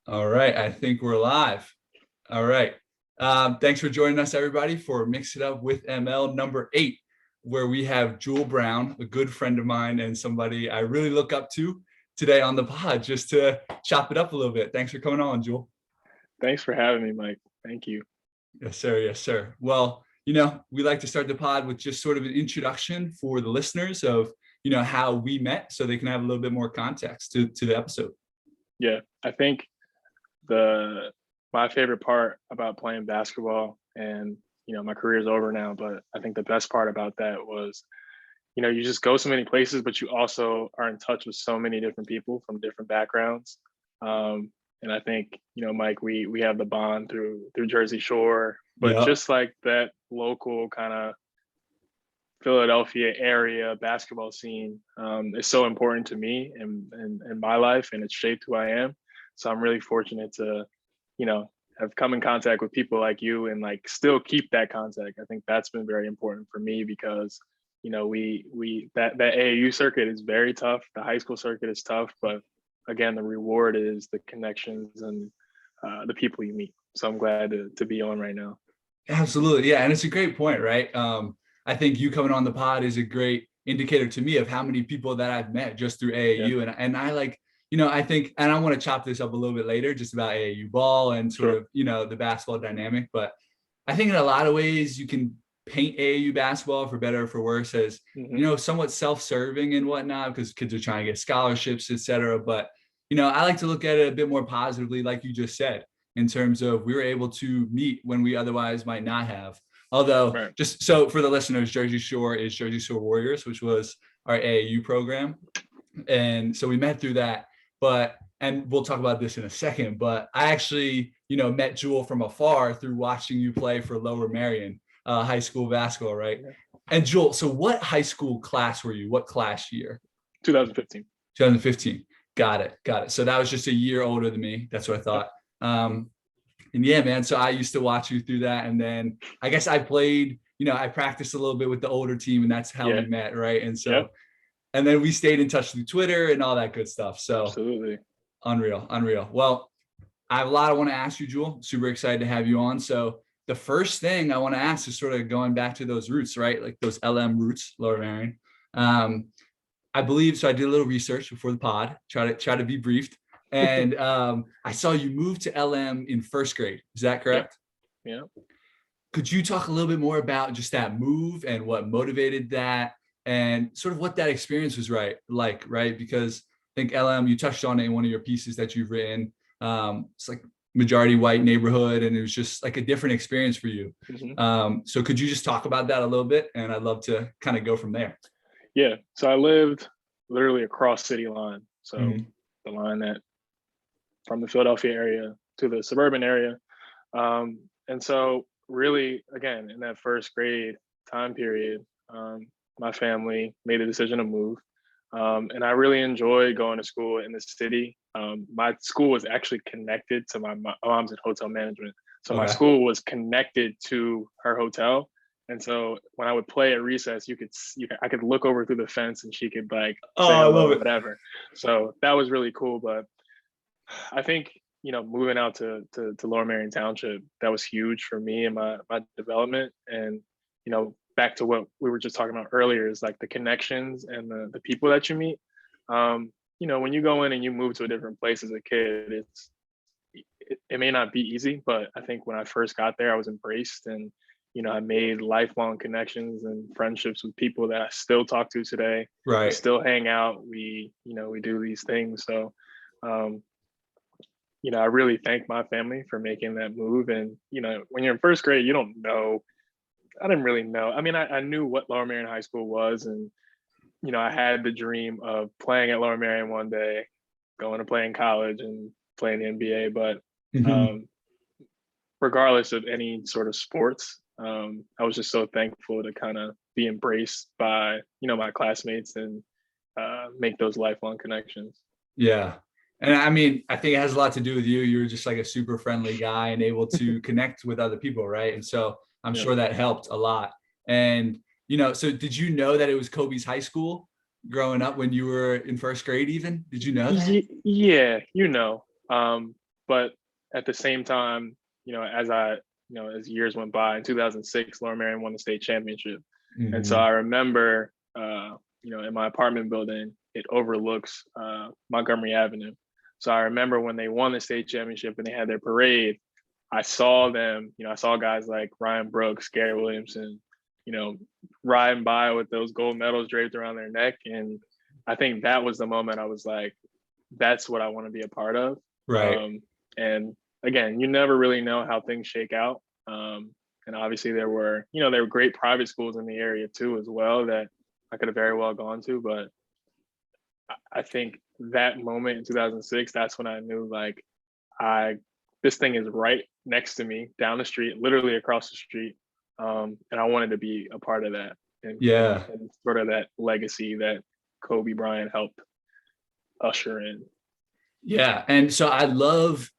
All right, I think we're live. All right. Thanks for joining us, everybody, for Mix It Up with ML number 8, where we have Jule Brown, a good friend of mine and somebody I really look up to today on the pod, just to chop it up a little bit. Thanks for coming on, Jule. Thanks for having me, Mike. Thank you. Yes, sir. Yes, sir. Well, we like to start the pod with just sort of an introduction for the listeners of, how we met so they can have a little bit more context to the episode. Yeah, I think my favorite part about playing basketball, and my career is over now, but I think the best part about that was, you just go so many places, but you also are in touch with so many different people from different backgrounds. And I think, Mike, we have the bond through Jersey Shore, but just like that local kind of Philadelphia area basketball scene is so important to me and my life, and it's shaped who I am. So I'm really fortunate to, have come in contact with people like you and like still keep that contact. I think that's been very important for me because, that AAU circuit is very tough. The high school circuit is tough, but again, the reward is the connections and the people you meet. So I'm glad to be on right now. Absolutely. Yeah. And it's a great point, right? I think you coming on the pod is a great indicator to me of how many people that I've met just through AAU. Yeah. And I like, I think, and I want to chop this up a little bit later, just about AAU ball and sort of, the basketball dynamic. But I think in a lot of ways you can paint AAU basketball, for better or for worse, as, somewhat self-serving and whatnot, because kids are trying to get scholarships, et cetera. But, I like to look at it a bit more positively, like you just said, in terms of we were able to meet when we otherwise might not have. Although, just so for the listeners, Jersey Shore is Jersey Shore Warriors, which was our AAU program. And so we met through that. And we'll talk about this in a second, but I actually, met Jule from afar through watching you play for Lower Merion high school basketball, right? Yeah. And Jule, so what high school class were you? What class year? 2015. 2015. Got it. So that was just a year older than me. That's what I thought. And yeah, man, so I used to watch you through that. And then I guess I played, I practiced a little bit with the older team, and that's how we met, right? And so, and then we stayed in touch through Twitter and all that good stuff. So absolutely. Unreal. Well, I have a lot I want to ask you, Jule. Super excited to have you on. So the first thing I want to ask is sort of going back to those roots, right? Like those LM roots, Lower Merion. I believe, so I did a little research before the pod, try to be briefed. And I saw you moved to LM in first grade. Is that correct? Yeah. Could you talk a little bit more about just that move and what motivated that and sort of what that experience was like, right? Because I think LM, you touched on it in one of your pieces that you've written. It's like majority white neighborhood, and it was just like a different experience for you. Mm-hmm. So could you just talk about that a little bit? And I'd love to kind of go from there. Yeah. So I lived literally across city line. So the line that from the Philadelphia area to the suburban area. And so really, again, in that first grade time period, my family made the decision to move. And I really enjoyed going to school in the city. My school was actually connected to my mom's in hotel management. So my school was connected to her hotel. And so when I would play at recess, I could look over through the fence and she could like say hello, whatever. So that was really cool. But I think, moving out to Lower Merion Township, that was huge for me and my development. And, back to what we were just talking about earlier is like the connections and the people that you meet. When you go in and you move to a different place as a kid, it may not be easy, but I think when I first got there, I was embraced and, I made lifelong connections and friendships with people that I still talk to today. Right. We still hang out. We do these things. So, I really thank my family for making that move. And, when you're in first grade, you don't know. I didn't really know. I mean, I knew what Lower Merion High School was. And, I had the dream of playing at Lower Merion one day, going to play in college and playing the NBA. But regardless of any sort of sports, I was just so thankful to kind of be embraced by, my classmates and make those lifelong connections. Yeah. And I mean, I think it has a lot to do with you. You were just like a super friendly guy and able to connect with other people, right? And so I'm sure that helped a lot. And, so did you know that it was Kobe's high school growing up when you were in first grade even? Did you know that? Yeah, But at the same time, as years went by, in 2006, Lower Merion won the state championship. And so I remember, in my apartment building, it overlooks Montgomery Avenue. So I remember when they won the state championship and they had their parade, I saw them, I saw guys like Ryan Brooks, Gary Williamson, riding by with those gold medals draped around their neck. And I think that was the moment I was like, that's what I want to be a part of. Right. And again, you never really know how things shake out. And obviously there were great private schools in the area too, as well, that I could have very well gone to. But I think that moment in 2006, that's when I knew like, this thing is right next to me, down the street, literally across the street. And I wanted to be a part of that. And sort of that legacy that Kobe Bryant helped usher in. Yeah. And so I love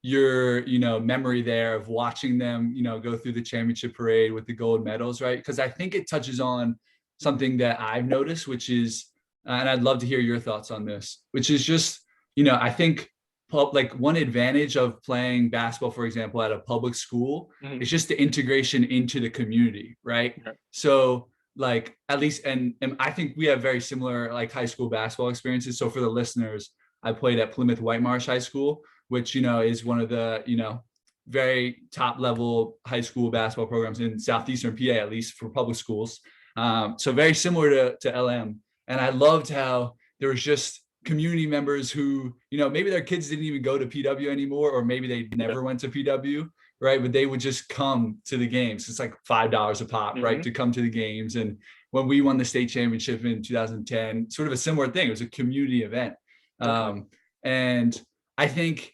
your, memory there of watching them, go through the championship parade with the gold medals, right? Because I think it touches on something that I've noticed, which is, and I'd love to hear your thoughts on this, which is just, I think like one advantage of playing basketball, for example, at a public school is just the integration into the community, right? Yeah. So like, at least, and I think we have very similar like high school basketball experiences. So for the listeners, I played at Plymouth White Marsh High School, which, is one of the, very top level high school basketball programs in Southeastern PA, at least for public schools. So very similar to LM. And I loved how there was just community members who, maybe their kids didn't even go to PW anymore, or maybe they never went to PW, right? But they would just come to the games. It's like $5 a pop, right? To come to the games. And when we won the state championship in 2010, sort of a similar thing. It was a community event. And I think,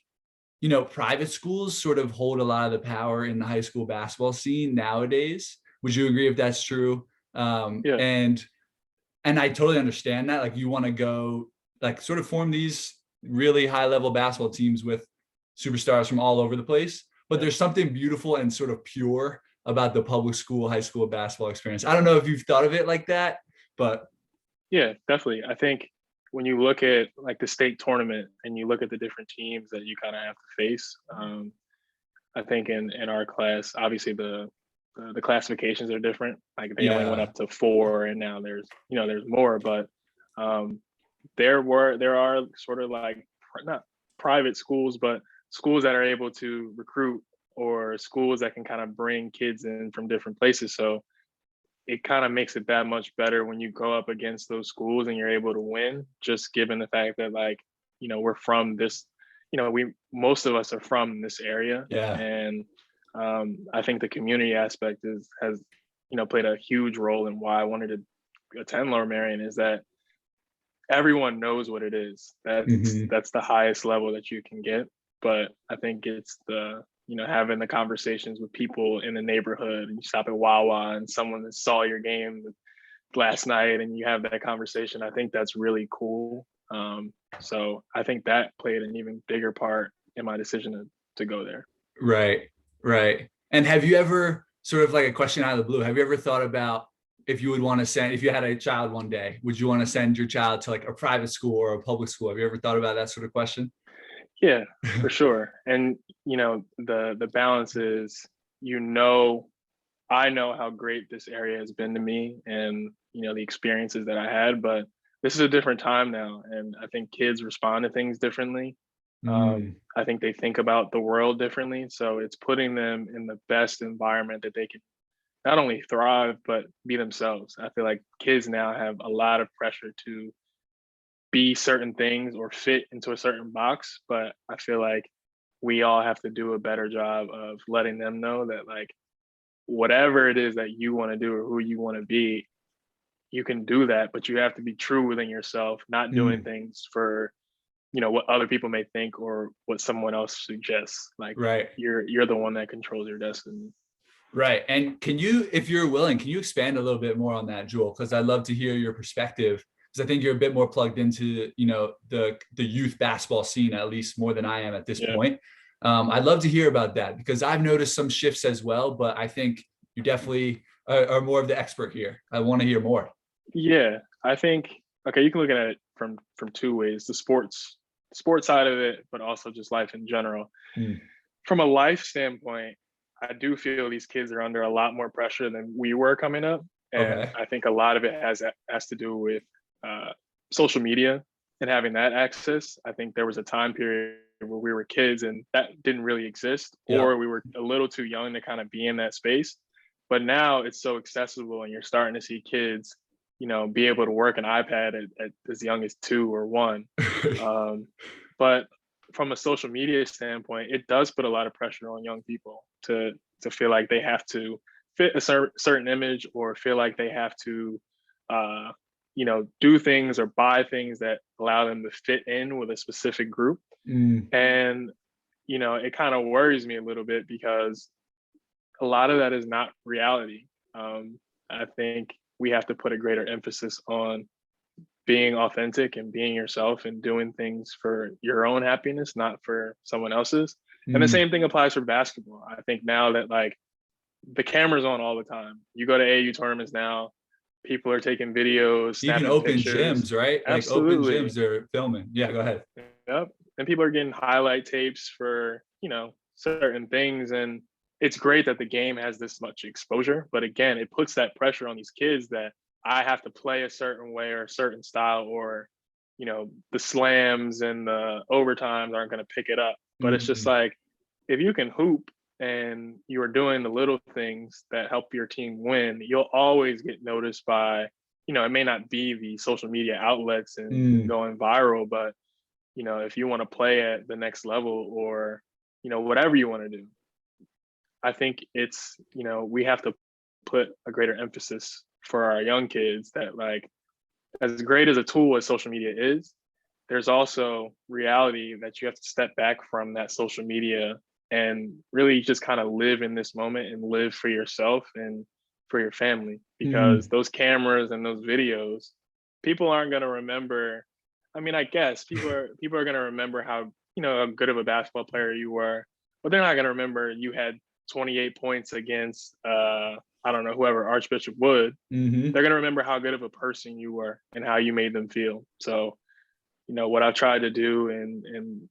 private schools sort of hold a lot of the power in the high school basketball scene nowadays. Would you agree if that's true? And I totally understand that. Like, you want to go, like, sort of form these really high level basketball teams with superstars from all over the place. But there's something beautiful and sort of pure about the public school, high school basketball experience. I don't know if you've thought of it like that, but. Yeah, definitely. I think when you look at like the state tournament and you look at the different teams that you kind of have to face, I think in our class, obviously the classifications are different. Like they only went up to 4, and now there's more. But there are sort of like not private schools, but schools that are able to recruit, or schools that can kind of bring kids in from different places. So it kind of makes it that much better when you go up against those schools and you're able to win, just given the fact that, like, we're from this, most of us are from this area. Yeah. And I think the community aspect has played a huge role in why I wanted to attend Lower Merion, is that everyone knows what it is. That's the highest level that you can get. But I think it's the, having the conversations with people in the neighborhood, and you stop at Wawa and someone that saw your game last night and you have that conversation. I think that's really cool. So I think that played an even bigger part in my decision to go there. Right. And have you ever, sort of like a question out of the blue, have you ever thought about if you would want to send, if you had a child one day, would you want to send your child to like a private school or a public school? Have you ever thought about that sort of question? Yeah, for sure. And, the balance is, I know how great this area has been to me, and, the experiences that I had, but this is a different time now. And I think kids respond to things differently. I think they think about the world differently. So it's putting them in the best environment that they can not only thrive, but be themselves. I feel like kids now have a lot of pressure to be certain things or fit into a certain box, but I feel like we all have to do a better job of letting them know that, like, whatever it is that you want to do or who you want to be, you can do that, but you have to be true within yourself, not doing things for, what other people may think or what someone else suggests. Like, you're the one that controls your destiny. Right. And can you, if you're willing, can you expand a little bit more on that, Jule? Because I'd love to hear your perspective. Because I think you're a bit more plugged into, the youth basketball scene, at least more than I am at this point. I'd love to hear about that, because I've noticed some shifts as well, but I think you definitely are more of the expert here. I want to hear more. Yeah, I think, okay, you can look at it from 2 ways: the sports sports side of it, but also just life in general. Mm. From a life standpoint, I do feel these kids are under a lot more pressure than we were coming up. And Okay. I think a lot of it has to do with social media and having that access. I think there was a time period where we were kids and that didn't really exist, Yeah. or we were a little too young to kind of be in that space. But now it's so accessible, and you're starting to see kids, be able to work an iPad at as young as 2 or 1. But from a social media standpoint, it does put a lot of pressure on young people to feel like they have to fit a certain image, or feel like they have to, do things or buy things that allow them to fit in with a specific group. And, it kind of worries me a little bit, because a lot of that is not reality. I think we have to put a greater emphasis on being authentic and being yourself and doing things for your own happiness, not for someone else's. And the same thing applies for basketball. I think now that like the camera's on all the time, you go to AAU tournaments now, people are taking videos, Even snapping open pictures. gyms, right? Absolutely. Like open gyms, they're filming. Yeah, go ahead. Yep. And people are getting highlight tapes for, certain things. And it's great that the game has this much exposure. But again, it puts that pressure on these kids that I have to play a certain way or a certain style, or, the slams and the overtimes aren't going to pick it up. But it's just like, if you can hoop and you are doing the little things that help your team win, you'll always get noticed by, it may not be the social media outlets and going viral, but, if you want to play at the next level, or, whatever you want to do, I think it's, we have to put a greater emphasis for our young kids that, like, as great as a tool as social media is, there's also reality that you have to step back from that social media and really just kind of live in this moment and live for yourself and for your family, because those cameras and those videos, people aren't going to remember. I mean, I guess people are going to remember how, how good of a basketball player you were, but they're not going to remember you had 28 points against, I don't know, whoever, Archbishop Wood. They're going to remember how good of a person you were and how you made them feel. So, what I've tried to do in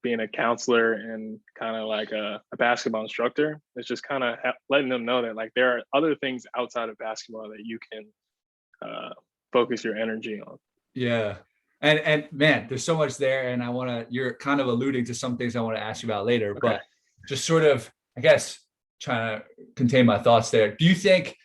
being a counselor and kind of like a basketball instructor is just kind of letting them know that, like, there are other things outside of basketball that you can focus your energy on. Yeah. And man, there's so much there. And you're kind of alluding to some things I want to ask you about later, but just sort of, I guess, trying to contain my thoughts there. Do you think,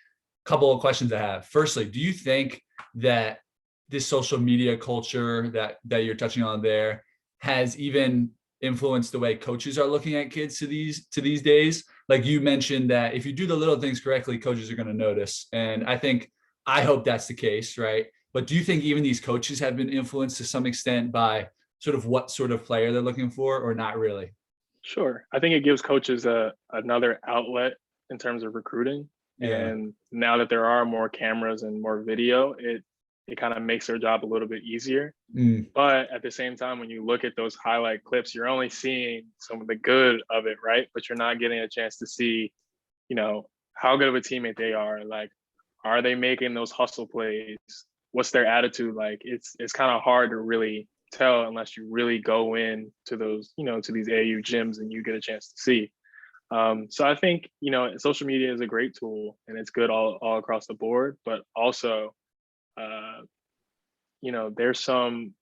a couple of questions I have. Firstly, do you think that this social media culture that you're touching on there has even influenced the way coaches are looking at kids to these days? Like you mentioned that if you do the little things correctly, coaches are going to notice. And I hope that's the case, right? But do you think even these coaches have been influenced to some extent by sort of what sort of player they're looking for, or not really? Sure. I think it gives coaches another outlet in terms of recruiting. Yeah. And now that there are more cameras and more video, it kind of makes their job a little bit easier. But at the same time, when you look at those highlight clips, you're only seeing some of the good of it, right? But you're not getting a chance to see, how good of a teammate they are. Like, are they making those hustle plays? What's their attitude like? It's kind of hard to really tell unless you really go in to those, to these AAU gyms and you get a chance to see. So I think, social media is a great tool and it's good all across the board, but also, there's some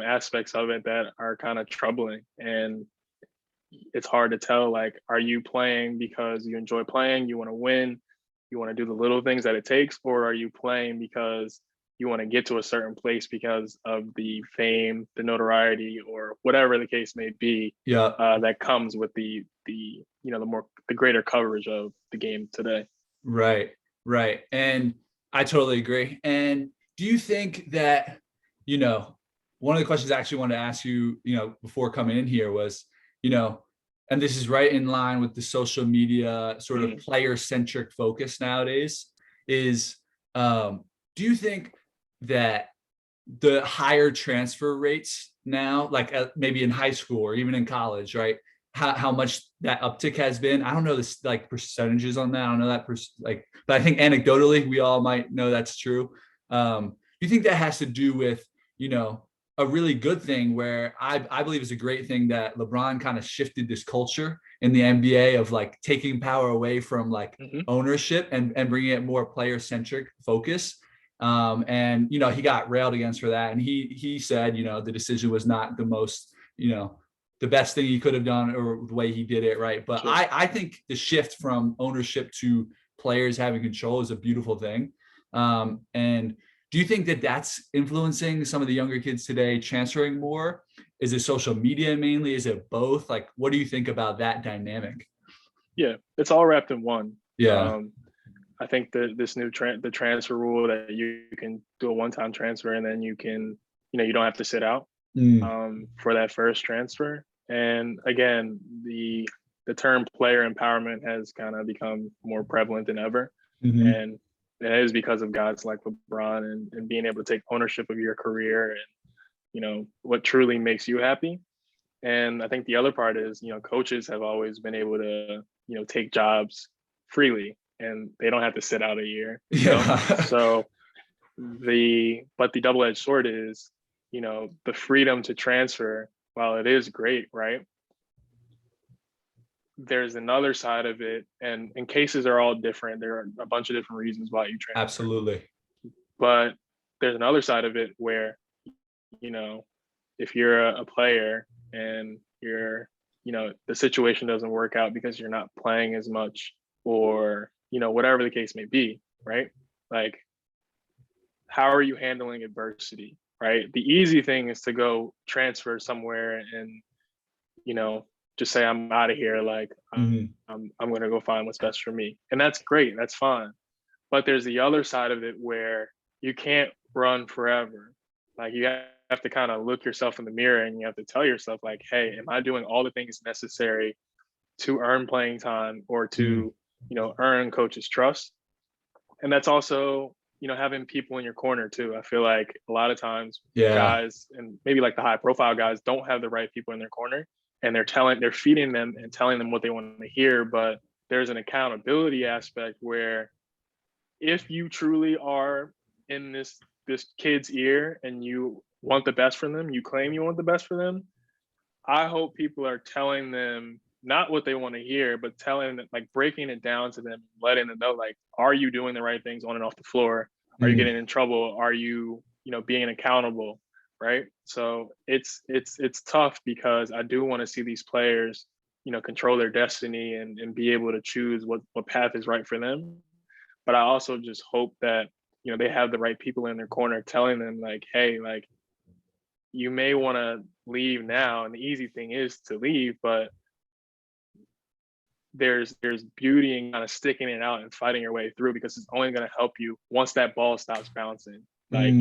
aspects of it that are kind of troubling, and it's hard to tell, like, are you playing because you enjoy playing, you want to win, you want to do the little things that it takes, or are you playing because you want to get to a certain place because of the fame, the notoriety, or whatever the case may be, that comes with the greater coverage of the game today. Right. And I totally agree. And do you think that, one of the questions I actually wanted to ask you, before coming in here was, and this is right in line with the social media sort of player-centric focus nowadays, is, do you think that the higher transfer rates now, like maybe in high school or even in college, right, how much that uptick has been? I don't know this like percentages on that. I don't know that but I think anecdotally we all might know that's true. Do you think that has to do with, a really good thing where I believe it's a great thing that LeBron kind of shifted this culture in the NBA of like taking power away from like ownership and bringing it more player centric focus. And, you know, he got railed against for that. And he said, you know, the decision was not the most, you know, the best thing he could have done or the way he did it. Right. But sure. I think the shift from ownership to players having control is a beautiful thing. And do you think that that's influencing some of the younger kids today transferring more? Is it social media mainly? Is it both? Like, what do you think about that dynamic? Yeah, it's all wrapped in one. Yeah. I think that this new the transfer rule that you can do a one-time transfer and then you can, you know, you don't have to sit out for that first transfer. And again, the term player empowerment has kind of become more prevalent than ever. And it is because of guys like LeBron and being able to take ownership of your career and, you know, what truly makes you happy. And I think the other part is, you know, coaches have always been able to, you know, take jobs freely and they don't have to sit out a year. You know? So the double-edged sword is, you know, the freedom to transfer, while it is great, right? There's another side of it, and cases are all different. There are a bunch of different reasons why you transfer. Absolutely. But there's another side of it where, you know, if you're a player and you're, you know, the situation doesn't work out because you're not playing as much or, you know, whatever the case may be, right? Like, how are you handling adversity, right? The easy thing is to go transfer somewhere and, you know, just say I'm out of here, like I'm going to go find what's best for me. And that's great, that's fine. But there's the other side of it where you can't run forever. Like, you have to kind of look yourself in the mirror and you have to tell yourself, like, hey, am I doing all the things necessary to earn playing time or to, you know, earn coach's trust? And that's also, you know, having people in your corner too. I feel like a lot of times guys, and maybe like the high profile guys, don't have the right people in their corner. And they're feeding them and telling them what they want to hear. But there's an accountability aspect where if you truly are in this kid's ear and you want the best for them, you claim you want the best for them, I hope people are telling them not what they want to hear, but telling them, like, breaking it down to them, letting them know, like, are you doing the right things on and off the floor? Are you getting in trouble? Are you, you know, being accountable? Right. So it's tough because I do want to see these players, you know, control their destiny and be able to choose what path is right for them. But I also just hope that, you know, they have the right people in their corner telling them, like, hey, like, you may want to leave now. And the easy thing is to leave, but there's beauty in kind of sticking it out and fighting your way through, because it's only going to help you once that ball stops bouncing. Like,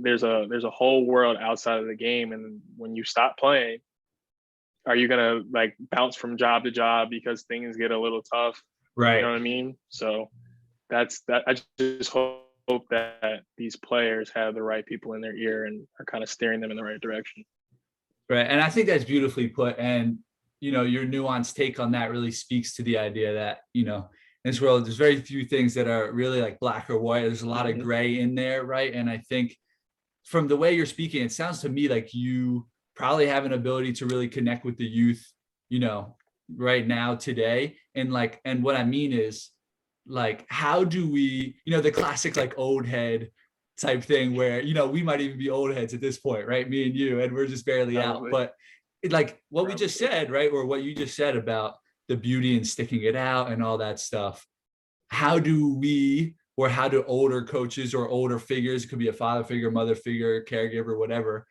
there's a whole world outside of the game, and when you stop playing, are you gonna like bounce from job to job because things get a little tough? Right. You know what I mean? So that's that. I just hope that these players have the right people in their ear and are kind of steering them in the right direction. Right, and I think that's beautifully put. And, you know, your nuanced take on that really speaks to the idea that, you know, in this world, there's very few things that are really like black or white. There's a lot of gray in there, right? And I think from the way you're speaking, it sounds to me like you probably have an ability to really connect with the youth, you know, right now, today. And like, and what I mean is, like, how do we, you know, the classic like old head type thing where, you know, we might even be old heads at this point, right? Me and you, and we're just barely out. But it, like what we just said, right? Or what you just said about the beauty and sticking it out and all that stuff. How do we, or how do older coaches or older figures, it could be a father figure, mother figure, caregiver, whatever,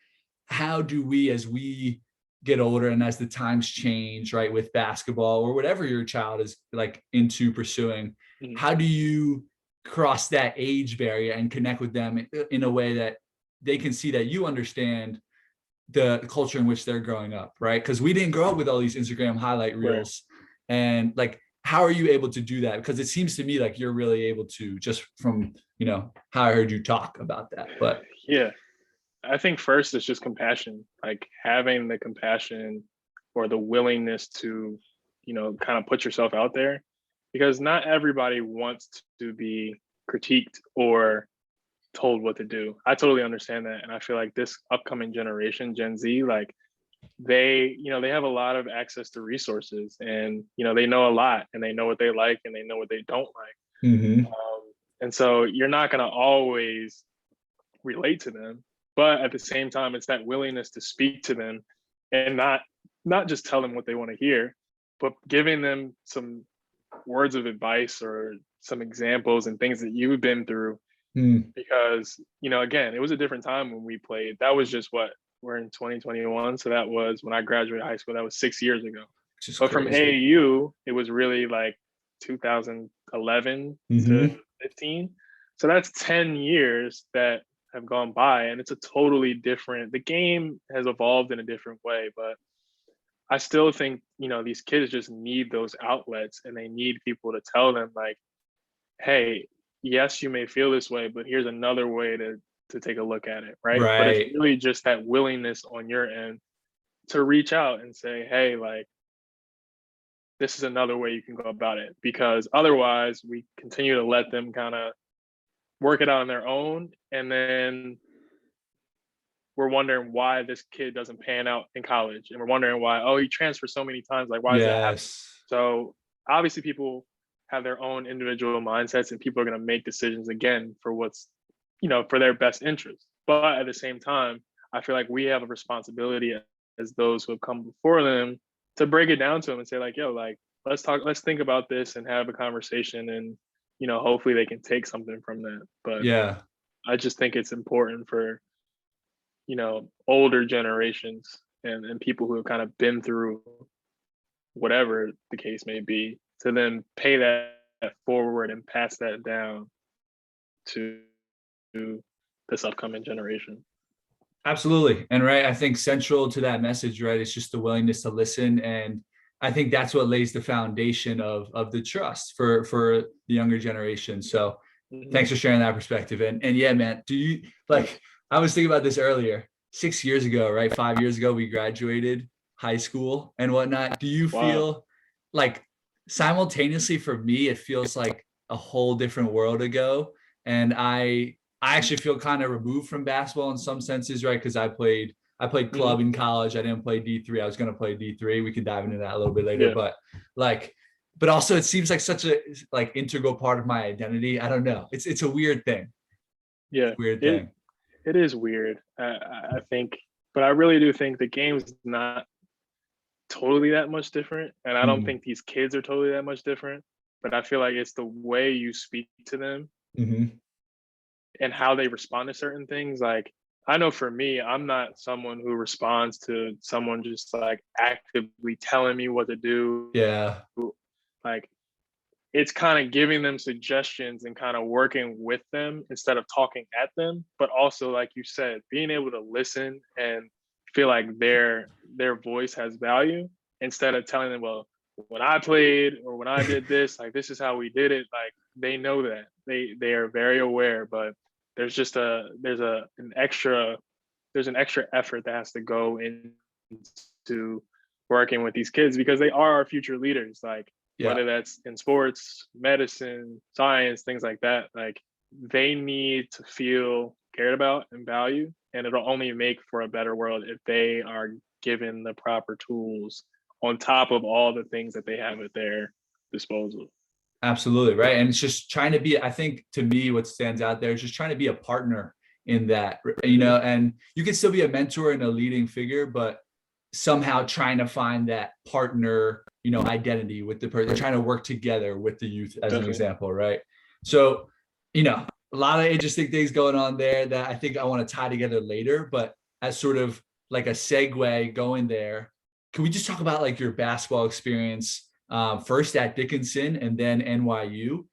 how do we, as we get older and as the times change, right, with basketball or whatever your child is like into pursuing, how do you cross that age barrier and connect with them in a way that they can see that you understand the culture in which they're growing up, right? Because we didn't grow up with all these Instagram highlight reels. Right. And like, how are you able to do that? Because it seems to me like you're really able to, just from, you know, how I heard you talk about that. But yeah, I think first it's just compassion, like having the compassion or the willingness to, you know, kind of put yourself out there, because not everybody wants to be critiqued or told what to do. I totally understand that. And I feel like this upcoming generation, Gen Z, like they, they have a lot of access to resources, and, they know a lot, and they know what they like and they know what they don't like. Mm-hmm. And so you're not going to always relate to them, but at the same time, it's that willingness to speak to them and not just tell them what they want to hear, but giving them some words of advice or some examples and things that you've been through. Because, again, it was a different time when we played. That was just we're in 2021. So that was when I graduated high school. That was 6 years ago. But Crazy. From AAU, it was really like 2011 to 15. So that's 10 years that have gone by, and it's a totally different, the game has evolved in a different way, but I still think, these kids just need those outlets, and they need people to tell them like, hey, yes, you may feel this way, but here's another way to take a look at it, right? But it's really just that willingness on your end to reach out and say, hey, like, this is another way you can go about it, because otherwise we continue to let them kind of work it out on their own, and then we're wondering why this kid doesn't pan out in college, and we're wondering why, he transferred so many times, like, why does that happen? So obviously people have their own individual mindsets, and people are going to make decisions again for what's, for their best interest. But at the same time, I feel like we have a responsibility as those who have come before them to break it down to them and say like, yo, like, let's think about this and have a conversation, and hopefully they can take something from that. But yeah, I just think it's important for older generations and people who have kind of been through whatever the case may be, to then pay that forward and pass that down to this upcoming generation. Absolutely. And I think central to that message, it's just the willingness to listen. And I think that's what lays the foundation of the trust for the younger generation. So thanks for sharing that perspective. And yeah, man, do you, like, I was thinking about this earlier, 6 years ago, 5 years ago, we graduated high school and whatnot. Do you feel like simultaneously, for me, it feels like a whole different world ago. And I actually feel kind of removed from basketball in some senses, because I played club in college. I didn't play D3. I was going to play D3. We could dive into that a little bit later, but also it seems like such a integral part of my identity. I don't know. It's a weird thing. Yeah. Weird thing. It is weird. I think, but I really do think the game's not totally that much different. And I don't think these kids are totally that much different, but I feel like it's the way you speak to them and how they respond to certain things. Like, I know for me, I'm not someone who responds to someone just like actively telling me what to do. Yeah. Like, it's kind of giving them suggestions and kind of working with them instead of talking at them. But also, like you said, being able to listen and feel like their voice has value, instead of telling them, well, when I played or when I did this, like, this is how we did it. Like, they know that they are very aware, but there's just an extra effort that has to go into working with these kids, because they are our future leaders. Like, whether that's in sports, medicine, science, things like that, like, they need to feel cared about and valued, and it'll only make for a better world if they are given the proper tools on top of all the things that they have at their disposal. Absolutely. Right. And it's just trying to be, I think, to me, what stands out there is just trying to be a partner in that, and you can still be a mentor and a leading figure, but somehow trying to find that partner, identity with the person, trying to work together with the youth as an example. Right. So, a lot of interesting things going on there that I think I want to tie together later, but as sort of like a segue going there, can we just talk about like your basketball experience, first at Dickinson and then NYU?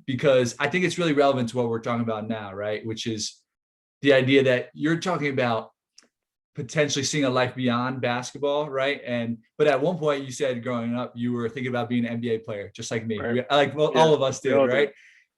Because I think it's really relevant to what we're talking about now, right? Which is the idea that you're talking about potentially seeing a life beyond basketball, right? But at one point you said growing up, you were thinking about being an NBA player, just like me. Right. All of us did, right?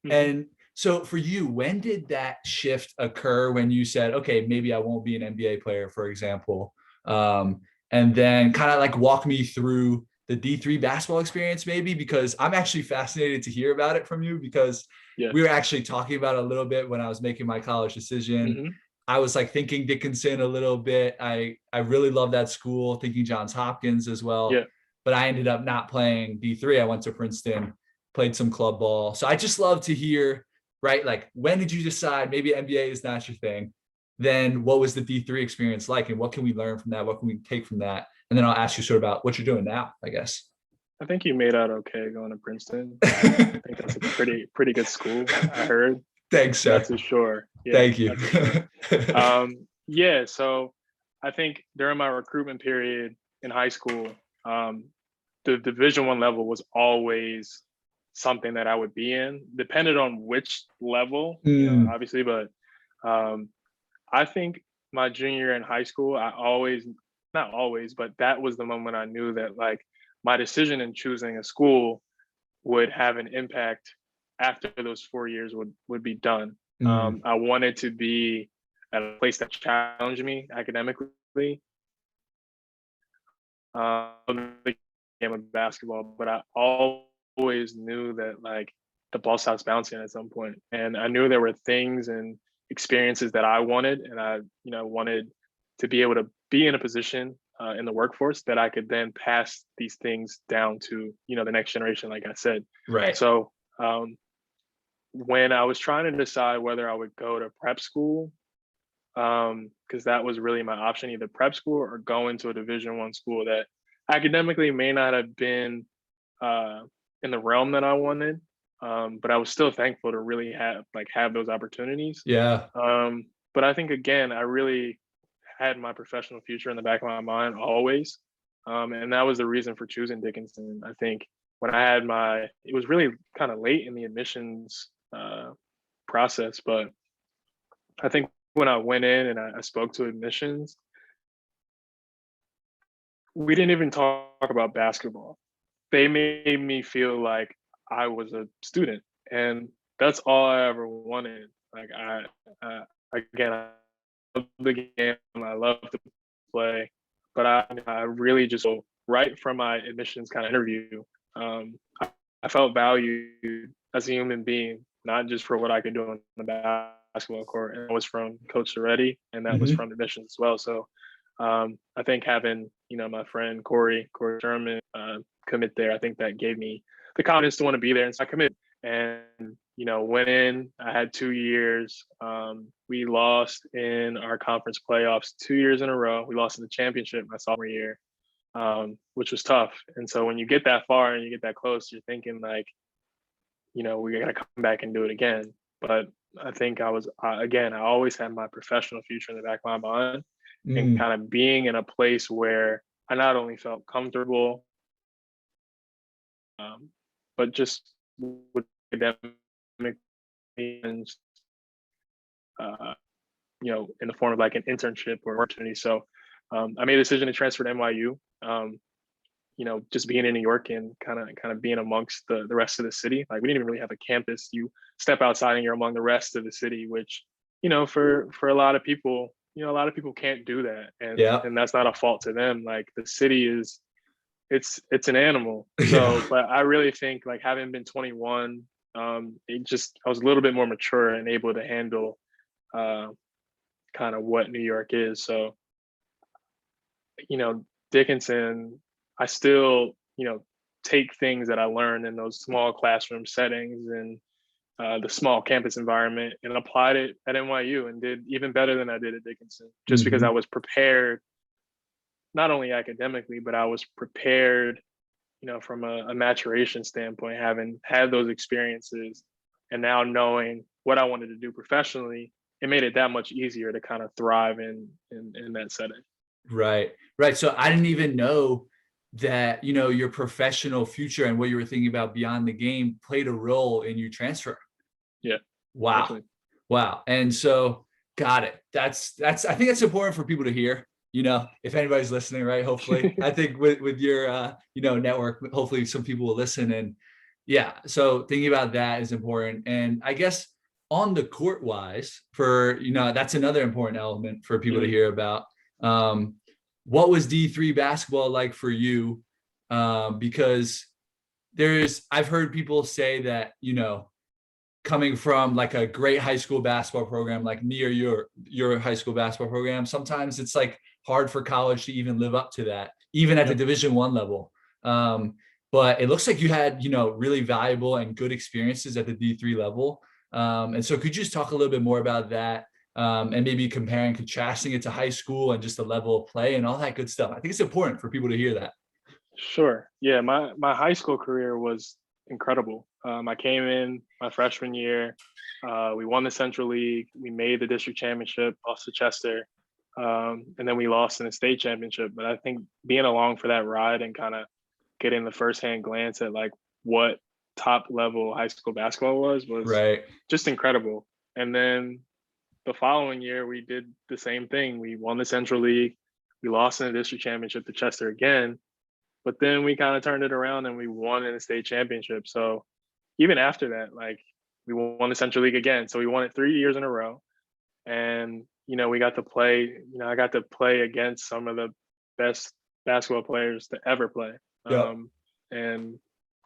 And so for you, when did that shift occur when you said, okay, maybe I won't be an NBA player, for example? And then kind of like walk me through the D3 basketball experience maybe, because I'm actually fascinated to hear about it from you, because Yeah. we were actually talking about it a little bit when I was making my college decision. Mm-hmm. I was like thinking Dickinson a little bit. I really love that school, thinking Johns Hopkins as well. Yeah. But I ended up not playing D3. I went to Princeton, played some club ball. So I just love to hear, right? Like, when did you decide maybe NBA is not your thing? Then what was the D3 experience like? And what can we learn from that? What can we take from that? And then I'll ask you sort of about what you're doing now, I guess. I think you made out okay going to Princeton. I think that's a pretty good school. I heard. Thanks, sir. That's for sure. Yeah, Thank you. Yeah, so I think during my recruitment period in high school, the Division I level was always something that I would be in, depended on which level, obviously. But I think my junior year in high school, not always, but that was the moment I knew that like my decision in choosing a school would have an impact after those 4 years would be done. I wanted to be at a place that challenged me academically. The game of basketball, but I always knew that like the ball stops bouncing at some point, and I knew there were things and experiences that I wanted, and I wanted to be able to be in a position in the workforce that I could then pass these things down to the next generation, like I said. Right. So when I was trying to decide whether I would go to prep school, because that was really my option, either prep school or go into a Division I school that academically may not have been in the realm that I wanted, but I was still thankful to really have those opportunities. Yeah. But I think again, I really had my professional future in the back of my mind always, and that was the reason for choosing Dickinson. I think when I had it was really kind of late in the admissions process, but I think when I went in and I spoke to admissions, we didn't even talk about basketball. They made me feel like I was a student, and that's all I ever wanted. Like I love the game, I love to play, but I really just, right from my admissions kind of interview, I felt valued as a human being, not just for what I could do on the basketball court. And that was from Coach Soretti, and that was from admissions as well. So I think having my friend Corey Sherman commit there, I think that gave me the confidence to want to be there, and so I committed. And went in. I had 2 years. We lost in our conference playoffs 2 years in a row. We lost in the championship my sophomore year, which was tough. And so when you get that far and you get that close, you're thinking like, we got to come back and do it again. But I think I always had my professional future in the back of my mind, and kind of being in a place where I not only felt comfortable, but just with academic things, in the form of like an internship or opportunity. So I made a decision to transfer to NYU. Just being in New York and kind of being amongst the rest of the city. Like we didn't even really have a campus. You step outside and you're among the rest of the city, which for a lot of people, a lot of people can't do that, and that's not a fault to them. Like the city is, it's an animal. So, but I really think like having been 21, I was a little bit more mature and able to handle kind of what New York is. So, Dickinson, I still, take things that I learned in those small classroom settings and the small campus environment and applied it at NYU and did even better than I did at Dickinson, just because I was prepared, not only academically, but I was prepared, from a maturation standpoint, having had those experiences and now knowing what I wanted to do professionally, it made it that much easier to kind of thrive in that setting. Right. So I didn't even know that, your professional future and what you were thinking about beyond the game played a role in you transfer. Yeah. Wow. Definitely. Wow. And so got it. That's I think that's important for people to hear, if anybody's listening, right? Hopefully. I think with your network, hopefully some people will listen. And yeah, so thinking about that is important. And I guess on the court wise, for that's another important element for people to hear about. What was D3 basketball like for you? because I've heard people say that, coming from like a great high school basketball program, like me or your high school basketball program, sometimes it's like hard for college to even live up to that, even at the Division I level. But it looks like you had, really valuable and good experiences at the D3 level. And so could you just talk a little bit more about that, and maybe comparing, contrasting it to high school and just the level of play and all that good stuff? I think it's important for people to hear that. Sure. Yeah, my high school career was incredible. I came in my freshman year. We won the Central League. We made the district championship, lost to Chester, and then we lost in the state championship. But I think being along for that ride and kind of getting the firsthand glance at like what top level high school basketball was Right. just incredible. And then the following year, we did the same thing. We won the Central League. We lost in the district championship to Chester again. But then we kind of turned it around and we won in the state championship. So even after that, like we won the Central League again. So we won it 3 years in a row. And, we got to play, I got to play against some of the best basketball players to ever play, and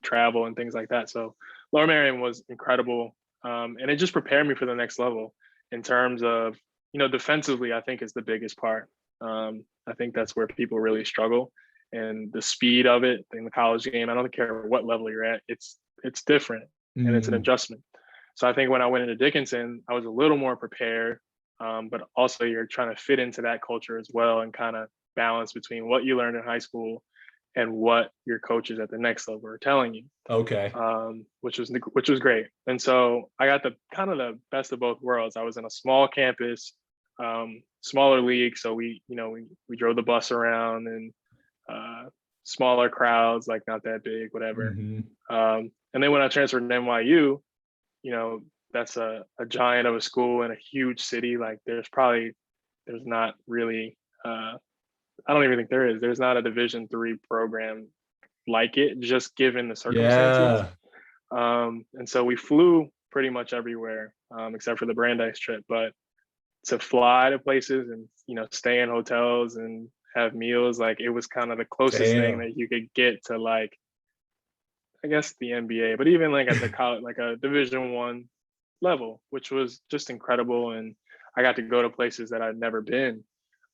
travel and things like that. So Lower Merion was incredible. And it just prepared me for the next level in terms of, defensively, I think is the biggest part. I think that's where people really struggle. And the speed of it in the college game, I don't care what level you're at, it's different and it's an adjustment. So I think when I went into Dickinson, I was a little more prepared, but also you're trying to fit into that culture as well and kind of balance between what you learned in high school and what your coaches at the next level are telling you. Okay. Which was great. And so I got the kind of the best of both worlds. I was in a small campus, smaller league. So we drove the bus around and smaller crowds, like not that big, whatever. And then when I transferred to NYU, that's a giant of a school in a huge city. Like there's not really, I don't even think there's not a Division III program like it, just given the circumstances. And so we flew pretty much everywhere, except for the Brandeis trip. But to fly to places and stay in hotels and have meals, like it was kind of the closest thing that you could get to, like, I guess the NBA, but even like at the college, like a Division I level, which was just incredible. And I got to go to places that I'd never been.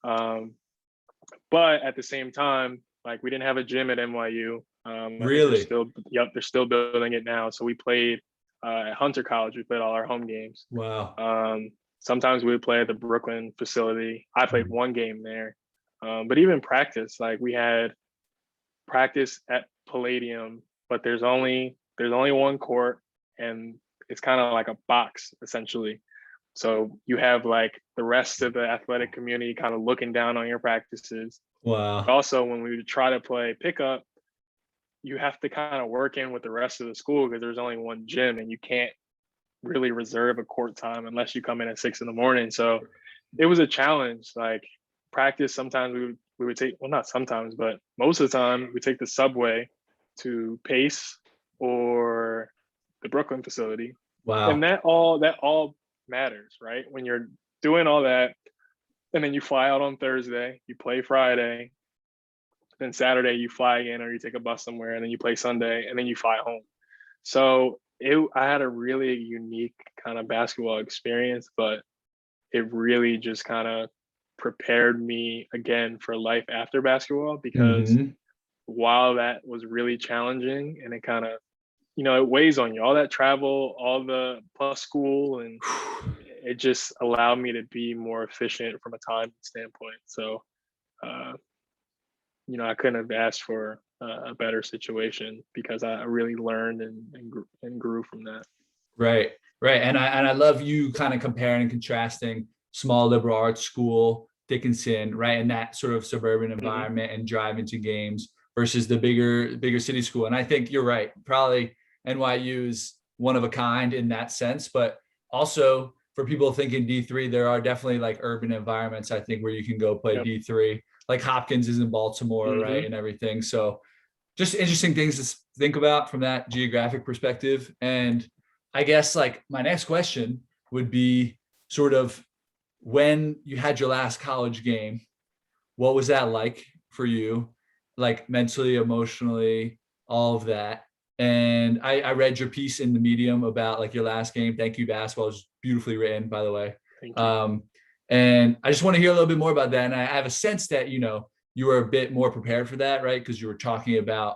But at the same time, like we didn't have a gym at NYU. Really? They're still building it now. So we played at Hunter College. We played all our home games. Wow. Sometimes we would play at the Brooklyn facility. I played one game there. But even practice, like we had practice at Palladium, but there's only one court and it's kind of like a box essentially. So you have like the rest of the athletic community kind of looking down on your practices. Wow. But also when we would try to play pickup, you have to kind of work in with the rest of the school because there's only one gym and you can't really reserve a court time unless you come in at 6 a.m. So it was a challenge. Like practice, sometimes we would take, well, not sometimes, but most of the time we take the subway to Pace or the Brooklyn facility. Wow. And that all matters, right? When you're doing all that and then you fly out on Thursday, you play Friday, then Saturday you fly in or you take a bus somewhere and then you play Sunday and then you fly home. So I had a really unique kind of basketball experience, but it really just kind of prepared me again for life after basketball because while that was really challenging and it kind of, it weighs on you, all that travel, all the plus school, and it just allowed me to be more efficient from a time standpoint. So, I couldn't have asked for a better situation because I really learned and grew from that. Right. And I love you kind of comparing and contrasting small liberal arts school, Dickinson, right, in that sort of suburban environment and driving to games versus the bigger city school. And I think you're right. Probably NYU is one of a kind in that sense, but also for people thinking D3, there are definitely like urban environments, I think, where you can go play D3, like Hopkins is in Baltimore, right, and everything. So just interesting things to think about from that geographic perspective. And I guess like my next question would be sort of when you had your last college game, what was that like for you? like mentally, emotionally, all of that. And I read your piece in the Medium about like your last game. Thank you, basketball. It was beautifully written, by the way. Thank you. And I just want to hear a little bit more about that. And I have a sense that, you know, you were a bit more prepared for that, right? Because you were talking about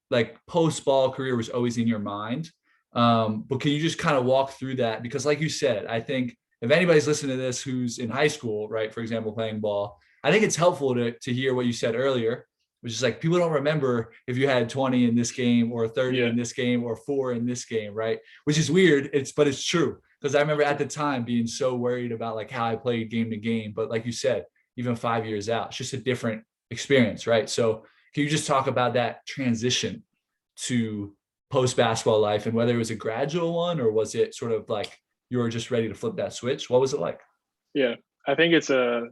like post-ball career was always in your mind. But can you just kind of walk through that? Because like you said, I think if anybody's listening to this who's in high school, right, for example, playing ball, I think it's helpful to hear what you said earlier, which is like people don't remember if you had 20 in this game or 30 in this game or 4 in this game, right? Which is weird. But it's true. Because I remember at the time being so worried about like how I played game to game. But like you said, even 5 years out, it's just a different experience, right? So can you just talk about that transition to post basketball life and whether it was a gradual one or was it sort of like you were just ready to flip that switch? What was it like? Yeah, I think it's a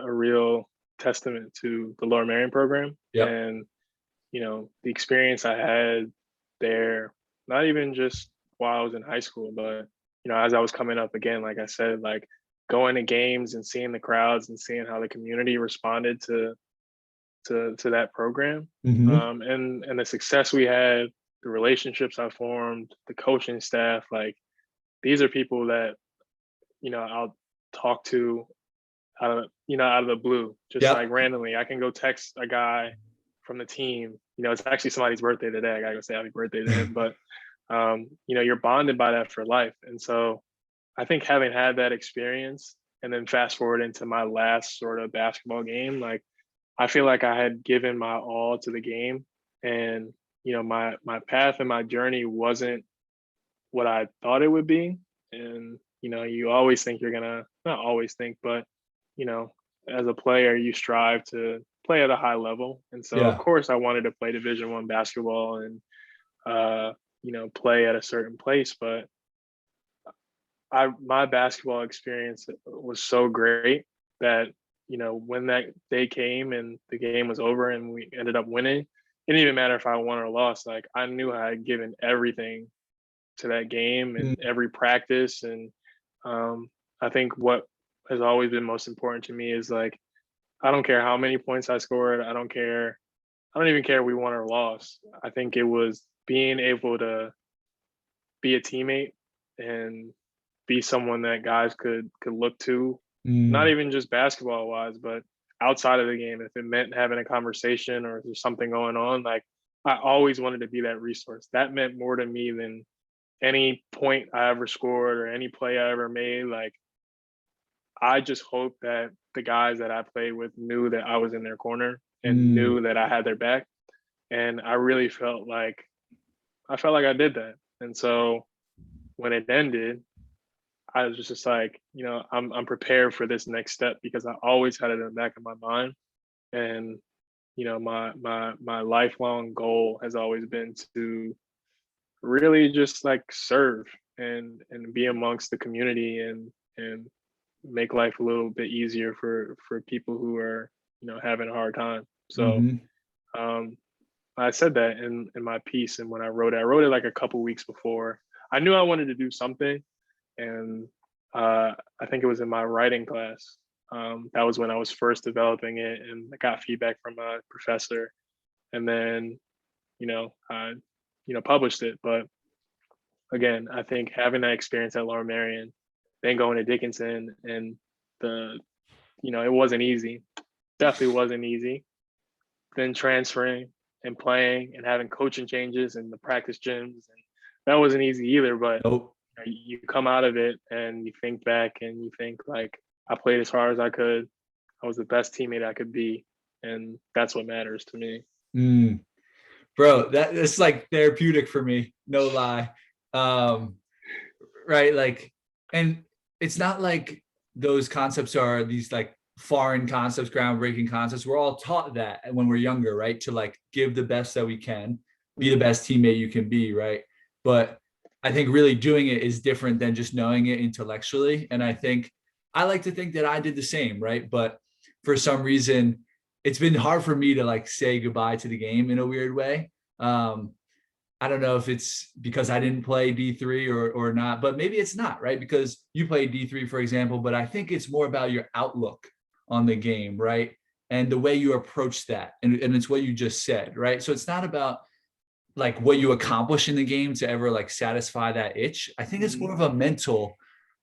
real testament to the Lower Merion program. Yep. And the experience I had there, not even just while I was in high school, but as I was coming up again, like I said, like going to games and seeing the crowds and seeing how the community responded to that program, Mm-hmm. and the success we had, the relationships I formed, the coaching staff. Like these are people that I'll talk to out of the blue, just like Yep. randomly. I can go text a guy from the team. It's actually somebody's birthday today. I gotta go say happy birthday to him. But you're bonded by that for life. And so I think having had that experience and then fast forward into my last sort of basketball game, like I feel like I had given my all to the game. And my path and my journey wasn't what I thought it would be. And you always think you're gonna, not always think, but you know, as a player, you strive to play at a high level. And so of Yeah. course I wanted to play Division I basketball and play at a certain place. But my basketball experience was so great that when that day came and the game was over and we ended up winning, it didn't even matter if I won or lost. Like I knew I had given everything to that game and Mm. every practice. And I think what has always been most important to me is like I don't care how many points I scored. I don't care. I don't even care if we won or lost. I think it was being able to be a teammate and be someone that guys could look to, not Mm. even just basketball wise, but outside of the game. If it meant having a conversation or if there's something going on, like I always wanted to be that resource. That meant more to me than any point I ever scored or any play I ever made. Like I just hope that the guys that I played with knew that I was in their corner and Mm. knew that I had their back. And I really felt like I did that. And so when it ended, I was just like, I'm prepared for this next step because I always had it in the back of my mind. And my lifelong goal has always been to really just like serve and be amongst the community and make life a little bit easier for people who are having a hard time. So Mm-hmm. um, I said that in my piece, and when I wrote it like a couple weeks before. I knew I wanted to do something, and I think it was in my writing class. That was when I was first developing it, and I got feedback from my professor, and then I published it. But again, I think having that experience at Lower Merion, then going to Dickinson, and the it wasn't easy. Definitely wasn't easy. Then transferring and playing and having coaching changes and the practice gyms, and that wasn't easy either. But Nope. you come out of it and you think back and you think like I played as hard as I could. I was the best teammate I could be, and that's what matters to me. Mm. Bro, it's like therapeutic for me, no lie. Um, right, like, and it's not like those concepts are these like foreign concepts, groundbreaking concepts. We're all taught that when we're younger, right? To like give the best that we can, be the Mm-hmm. best teammate you can be, right? But I think really doing it is different than just knowing it intellectually. And I think I like to think that I did the same, right? But for some reason, it's been hard for me to like say goodbye to the game in a weird way. Um, I don't know if it's because I didn't play D3 or not, but maybe it's not, right? Because you played D3, for example, but I think it's more about your outlook on the game, right? and the way you approach that. And it's what you just said, right? So it's not about like what you accomplish in the game to ever like satisfy that itch. I think it's more of a mental,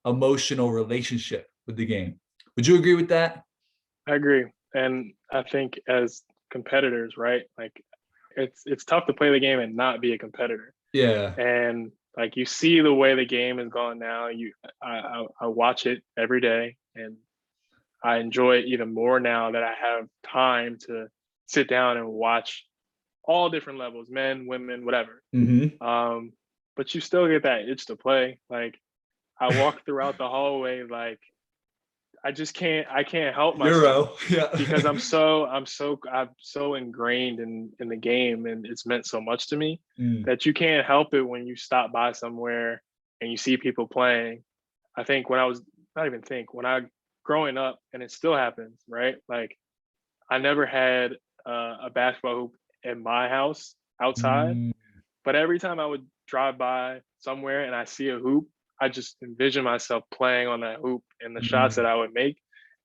emotional relationship with the game. Would you agree with that? I agree. And I think as competitors, right? Like it's tough to play the game and not be a competitor. Yeah. And like you see the way the game is going now. I watch it every day, and I enjoy it even more now that I have time to sit down and watch all different levels, men, women, whatever. Mm-hmm. But you still get that itch to play. Like I walk throughout the hallway, like I can't help myself Euro. Yeah. because I'm so ingrained in the game, and it's meant so much to me that you can't help it when you stop by somewhere and you see people playing. I think when I was not even think when I growing up, and it still happens, right? Like I never had a basketball hoop in my house outside, Mm. but every time I would drive by somewhere and I see a hoop, I just envision myself playing on that hoop and the shots that I would make.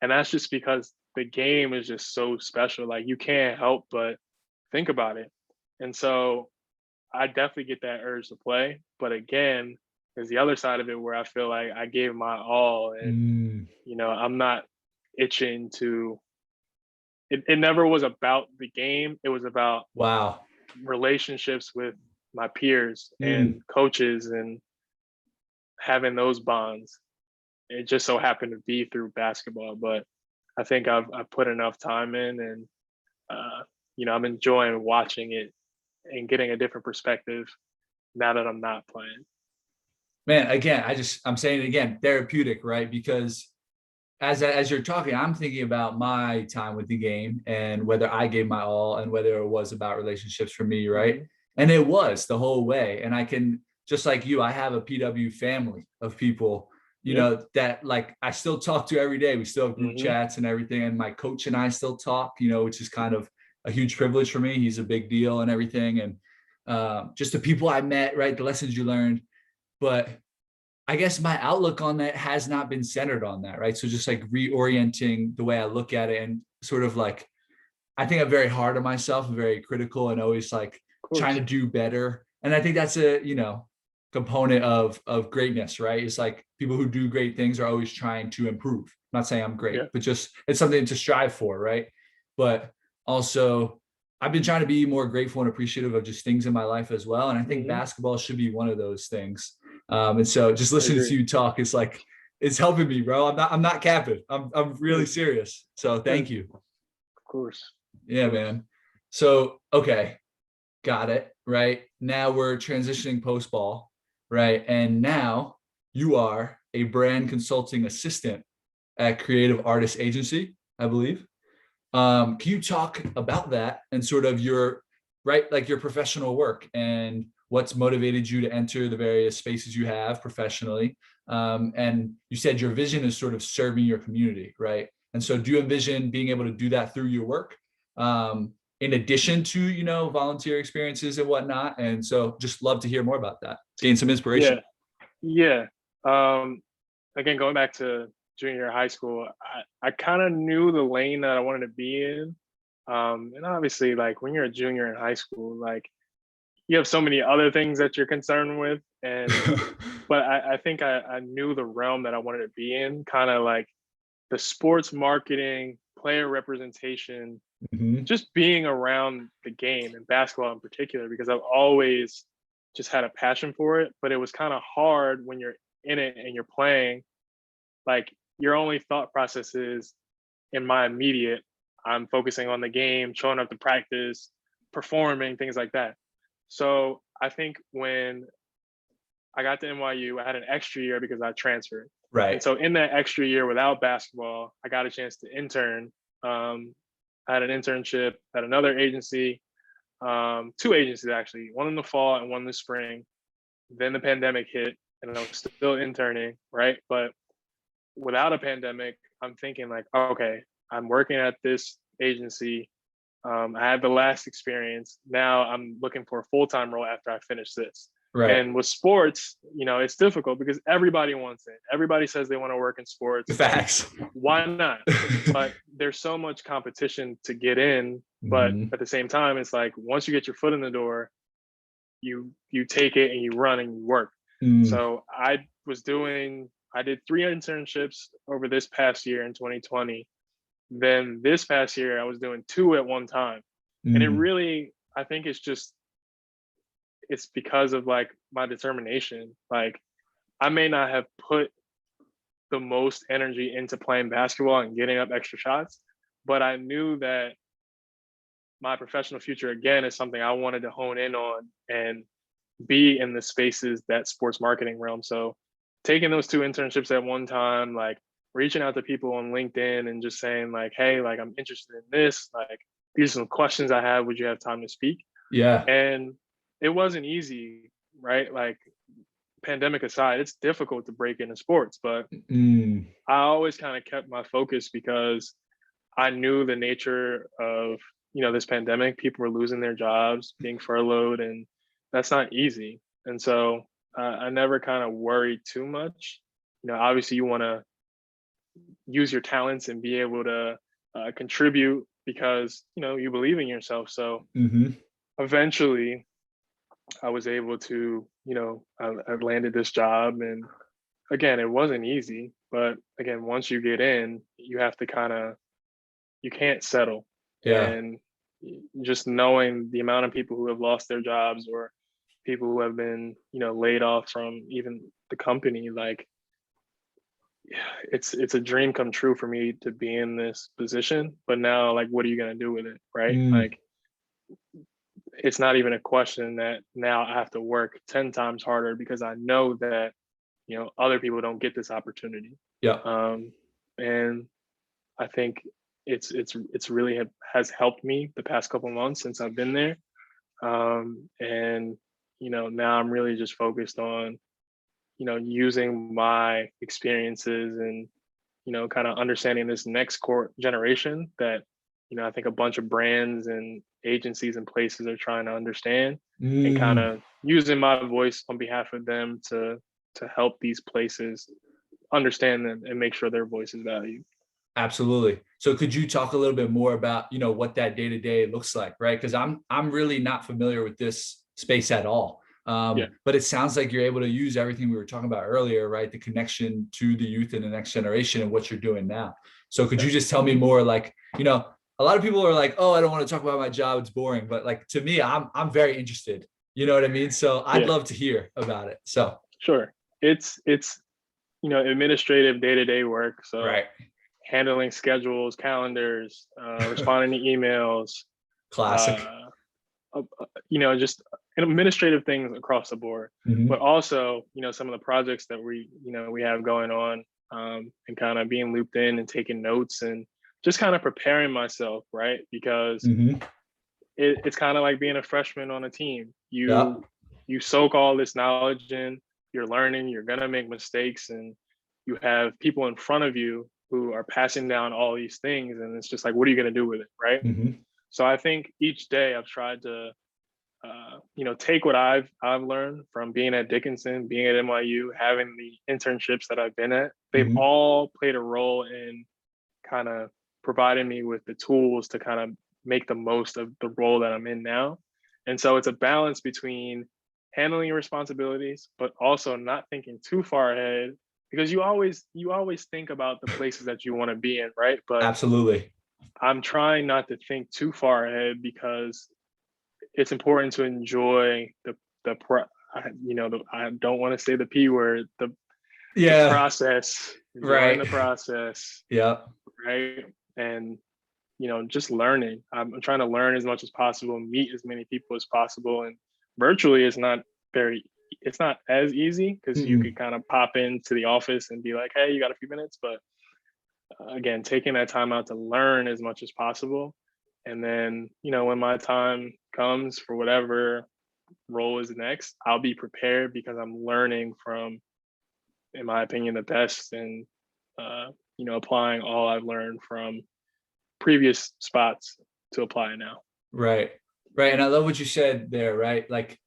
And that's just because the game is just so special. Like you can't help but think about it. And so I definitely get that urge to play. But again, there's the other side of it where I feel like I gave my all, and I'm not itching to it never was about the game. It was about Wow. relationships with my peers Mm. and coaches and having those bonds. It just so happened to be through basketball, but I think I've put enough time in, and I'm enjoying watching it and getting a different perspective now that I'm not playing. Man, again, I'm saying it again, therapeutic, right? Because as you're talking, I'm thinking about my time with the game and whether I gave my all and whether it was about relationships for me, right? Mm-hmm. And it was the whole way. And I can, just like you, I have a PW family of people, Yeah. that like I still talk to every day. We still have group Mm-hmm. chats and everything. And my coach and I still talk, which is kind of a huge privilege for me. He's a big deal and everything. And just the people I met, right? The lessons you learned. But I guess my outlook on that has not been centered on that, right? So just like reorienting the way I look at it, and sort of like, I think I'm very hard on myself, very critical, and always like Of trying course. to do better. And I think that's a, component of greatness, right? It's like people who do great things are always trying to improve. I'm not saying I'm great, Yeah. but just it's something to strive for, right? But also I've been trying to be more grateful and appreciative of just things in my life as well. And I think Mm-hmm. basketball should be one of those things. And so just I listening to agree. you talk is like, it's helping me, bro. I'm not capping. I'm really serious. So thank you. Of course. Yeah, man. So, okay. Got it. Right. Now we're transitioning post-ball. Right. And now you are a brand consulting assistant at Creative Artist Agency, I believe. Can you talk about that and sort of your, right, like your professional work and what's motivated you to enter the various spaces you have professionally? And you said your vision is sort of serving your community, right? And so do you envision being able to do that through your work, in addition to, volunteer experiences and whatnot? And so just love to hear more about that. Gain some inspiration. Yeah. Again, going back to junior high school, I kind of knew the lane that I wanted to be in. And obviously, like when you're a junior in high school, like you have so many other things that you're concerned with. But I think I knew the realm that I wanted to be in, kind of like the sports marketing, player representation, Mm-hmm. just being around the game and basketball in particular, because I've always just had a passion for it. But it was kind of hard when you're in it and you're playing. Like your only thought process is, in my immediate, I'm focusing on the game, showing up to practice, performing, things like that. So I think when I got to NYU, I had an extra year because I transferred. And Right. so in that extra year without basketball, I got a chance to intern. I had an internship at another agency, two agencies actually, one in the fall and one in the spring. Then the pandemic hit and I was still interning, right? But without a pandemic, I'm thinking like, okay, I'm working at this agency. I had the last experience. Now I'm looking for a full-time role after I finish this. Right. And with sports, it's difficult because everybody wants it. Everybody says they want to work in sports. Facts. Like, why not? But there's so much competition to get in. But at the same time, it's like once you get your foot in the door, you take it and you run and you work. So I did 3 internships over this past year in 2020. Then this past year, I was doing 2 at one time. And it really, I think it's because of like my determination. Like I may not have put the most energy into playing basketball and getting up extra shots, but I knew that my professional future again is something I wanted to hone in on and be in the spaces that sports marketing realm. So taking those 2 internships at one time, like reaching out to people on LinkedIn and just saying like, hey, like I'm interested in this, like these are some questions I have, would you have time to speak? Yeah. And it wasn't easy, right? Like pandemic aside, it's difficult to break into sports, but I always kind of kept my focus because I knew the nature of, this pandemic. People were losing their jobs, being furloughed, and that's not easy. And so I never kind of worried too much. Obviously you want to use your talents and be able to contribute because, you believe in yourself. So eventually I was able to, I landed this job, and again, it wasn't easy, but again, once you get in, you have to you can't settle. Yeah. And just knowing the amount of people who have lost their jobs or people who have been, laid off from even the company, like it's a dream come true for me to be in this position. But now, like, what are you going to do with it? Right. Like, it's not even a question that now I have to work 10 times harder because I know that, other people don't get this opportunity. Yeah. And I think it's really has helped me the past couple months since I've been there. And, now I'm really just focused on, using my experiences and, kind of understanding this next core generation that, I think a bunch of brands and agencies and places are trying to understand, and kind of using my voice on behalf of them to help these places understand them and make sure their voice is valued. Absolutely. So could you talk a little bit more about, what that day-to-day looks like, right? Because I'm really not familiar with this space at all. But it sounds like you're able to use everything we were talking about earlier, right? The connection to the youth and the next generation and what you're doing now. So could you just tell me more, like, a lot of people are like, oh, I don't want to talk about my job, it's boring. But like, to me, I'm very interested. You know what I mean? So I'd love to hear about it. So sure. It's administrative day-to-day work. So right. Handling schedules, calendars, responding to emails, Classic. Just administrative things across the board. But also, some of the projects that we have going on, and kind of being looped in and taking notes and just kind of preparing myself, right? Because it's kind of like being a freshman on a team. You soak all this knowledge in, you're learning, you're gonna make mistakes, and you have people in front of you who are passing down all these things, and it's just like, what are you going to do with it, right? So I think each day I've tried to take what I've learned from being at Dickinson, being at NYU, having the internships that I've been at. They've all played a role in kind of providing me with the tools to kind of make the most of the role that I'm in now. And so it's a balance between handling your responsibilities, but also not thinking too far ahead, because you always think about the places that you want to be in, right? But absolutely, I'm trying not to think too far ahead because it's important to enjoy I don't want to say the P word, the process, enjoying the process. Right. And, just learning. I'm trying to learn as much as possible, meet as many people as possible. And virtually it's not as easy because you could kind of pop into the office and be like, hey, you got a few minutes. But again, taking that time out to learn as much as possible. And then, when my time comes for whatever role is next, I'll be prepared because I'm learning from, in my opinion, the best, and, applying all I've learned from previous spots to apply now. Right. And I love what you said there, right? Like,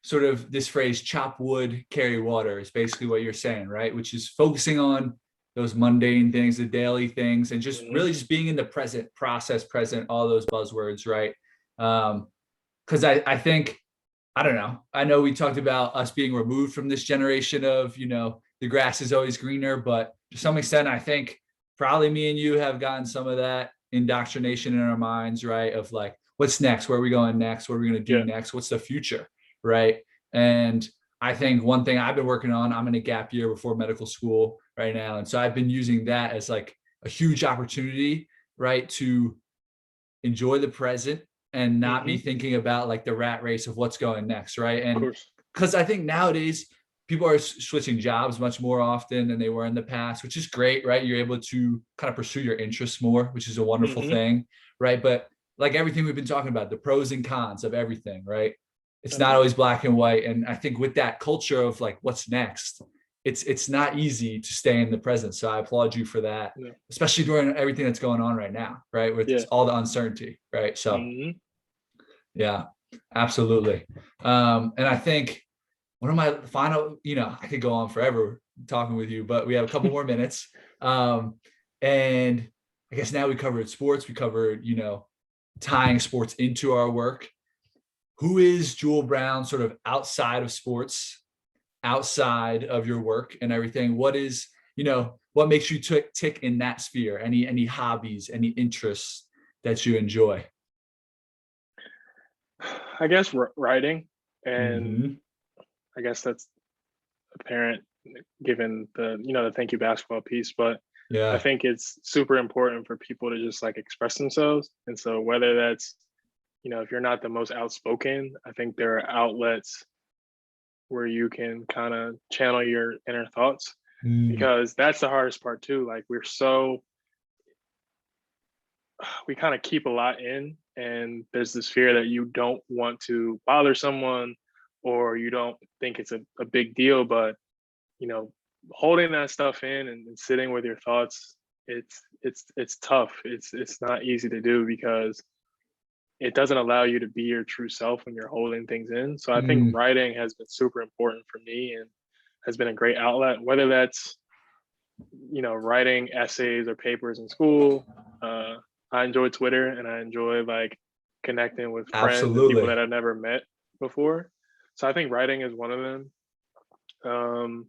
sort of this phrase, chop wood, carry water, is basically what you're saying, right? Which is focusing on those mundane things, the daily things, and just really just being in the present, process present, all those buzzwords, right? Because I think, I don't know, I know we talked about us being removed from this generation of, the grass is always greener, but to some extent, I think probably me and you have gotten some of that indoctrination in our minds, right? Of like, what's next? Where are we going next? What are we going to do next? What's the future? Right. And I think one thing I've been working on, I'm in a gap year before medical school right now. And so I've been using that as like a huge opportunity, right, to enjoy the present and not be thinking about like the rat race of what's going next, right? And because I think nowadays people are switching jobs much more often than they were in the past, which is great, right? You're able to kind of pursue your interests more, which is a wonderful thing, right? But like everything we've been talking about, the pros and cons of everything, right? It's not always black and white. And I think with that culture of like, what's next, it's not easy to stay in the present. So I applaud you for that, especially during everything that's going on right now, right? With all the uncertainty, right? So yeah, absolutely. And I think one of my final, I could go on forever talking with you, but we have a couple more minutes. And I guess now we covered sports, we covered, tying sports into our work. Who is Jule Brown sort of outside of sports, outside of your work and everything? What is, what makes you tick in that sphere? Any hobbies, any interests that you enjoy? I guess writing, and I guess that's apparent given the thank you basketball piece, but I think it's super important for people to just like express themselves. And so whether that's, if you're not the most outspoken, I think there are outlets where you can kind of channel your inner thoughts, because that's the hardest part too. Like we kind of keep a lot in, and there's this fear that you don't want to bother someone, or you don't think it's a big deal. But holding that stuff in and sitting with your thoughts, it's tough. It's not easy to do, because it doesn't allow you to be your true self when you're holding things in. So I think writing has been super important for me and has been a great outlet, whether that's writing essays or papers in school. I enjoy Twitter, and I enjoy like connecting with friends and people that I've never met before. So I think writing is one of them.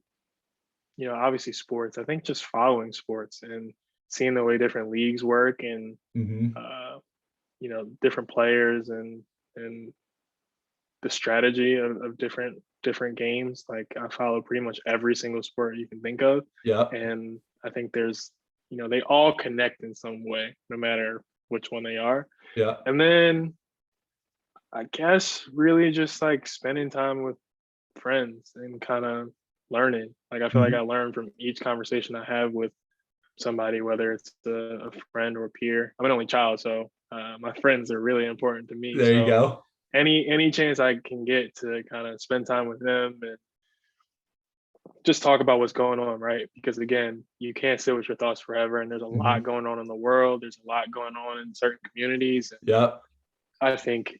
Obviously sports. I think just following sports and seeing the way different leagues work, and different players and the strategy of different games. Like I follow pretty much every single sport you can think of. And I think there's they all connect in some way, no matter which one they are. And then I guess really just like spending time with friends and kind of learning. Like I feel like I learn from each conversation I have with somebody, whether it's a friend or a peer. I'm an only child, so my friends are really important to me. There you go. Any chance I can get to kind of spend time with them and just talk about what's going on, right? Because again, you can't sit with your thoughts forever, and there's a lot going on in the world. There's a lot going on in certain communities. I think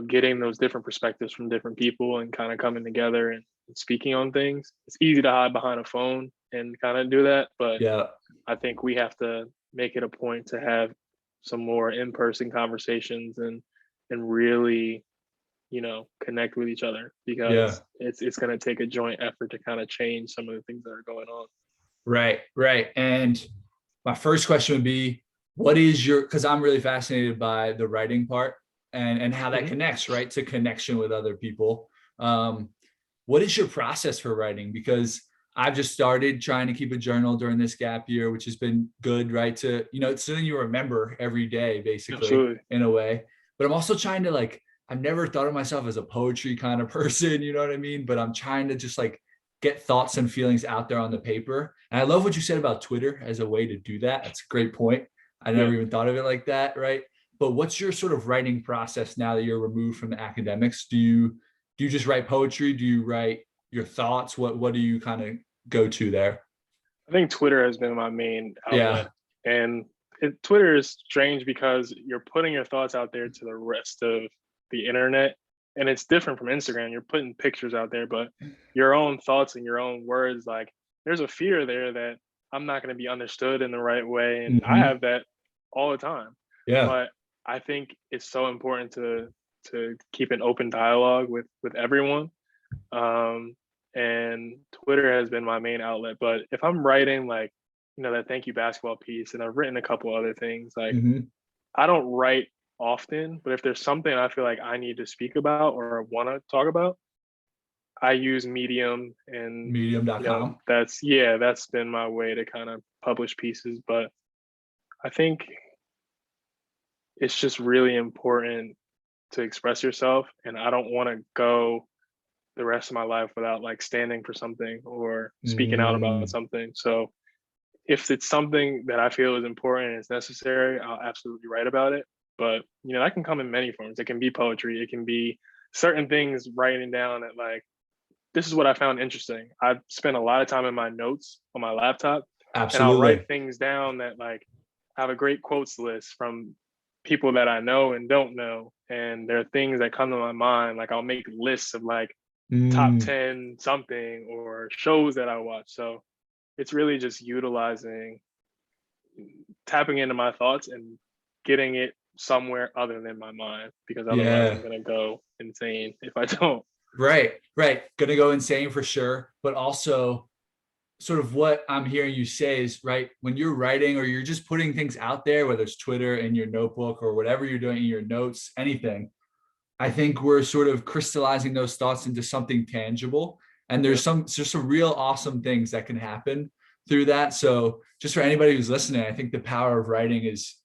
getting those different perspectives from different people and kind of coming together and speaking on things. It's easy to hide behind a phone and kind of do that, but I think we have to make it a point to have some more in-person conversations and really connect with each other, because it's going to take a joint effort to kind of change some of the things that are going on. Right. And my first question would be, what is because I'm really fascinated by the writing part and how that connects, right, to connection with other people. What is your process for writing? Because I've just started trying to keep a journal during this gap year, which has been good, right? To, it's something you remember every day, basically, in a way. But I'm also trying to I've never thought of myself as a poetry kind of person, you know what I mean? But I'm trying to just get thoughts and feelings out there on the paper. And I love what you said about Twitter as a way to do that. That's a great point. I never even thought of it like that, right? But what's your sort of writing process now that you're removed from the academics? Do you just write poetry? Do you write your thoughts? What do you kind of go to there? I think Twitter has been my main outlet. And Twitter is strange because you're putting your thoughts out there to the rest of the internet, and it's different from Instagram. You're putting pictures out there, but your own thoughts and your own words, like there's a fear there that I'm not going to be understood in the right way. And I Mhm. have that all the time. Yeah. But I think it's so important to keep an open dialogue with everyone. Um, and Twitter has been my main outlet. But if I'm writing like, that thank you basketball piece, and I've written a couple other things, like Mhm. I don't write often, but if there's something I feel like I need to speak about or want to talk about, I use Medium, and Medium.com. that's been my way to kind of publish pieces. But I think it's just really important to express yourself, and I don't want to go the rest of my life without like standing for something or speaking out about Mm. something. So if it's something that I feel is important and it's necessary, I'll absolutely write about it. But that can come in many forms. It can be poetry, it can be certain things, writing down that like, this is what I found interesting. I've spent a lot of time in my notes on my laptop, and I'll Absolutely. write things down that like I have a great quotes list from people that I know and don't know. And there are things that come to my mind. Like I'll make lists of like top Mm. 10 something or shows that I watch. So it's really just utilizing, tapping into my thoughts and getting it somewhere other than my mind, because otherwise Yeah. I'm going to go insane if I don't. Right. Right. Gonna go insane for sure. But also, sort of what I'm hearing you say is, right, when you're writing or you're just putting things out there, whether it's Twitter, in your notebook, or whatever you're doing in your notes, anything, I think we're sort of crystallizing those thoughts into something tangible. And Yep. there's some real awesome things that can happen through that. So just for anybody who's listening, I think the power of writing is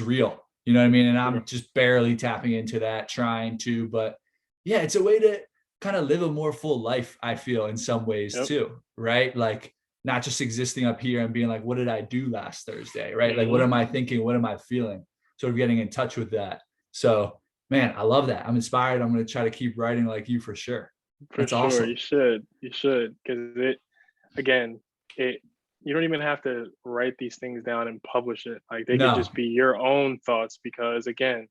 real. You know what I mean? And I'm Yep. just barely tapping into that, trying to, but yeah, it's a way to kind of live a more full life, I feel, in some ways Yep. too, right? Like not just existing up here and being like, what did I do last Thursday? Right? Like, what Hmm. am I thinking? What am I feeling? Sort of getting in touch with that. So man, I love that. I'm inspired. I'm going to try to keep writing like you for sure. For That's sure. awesome. You should, because again, it, you don't even have to write these things down and publish it. Like they could No, just be your own thoughts, because again,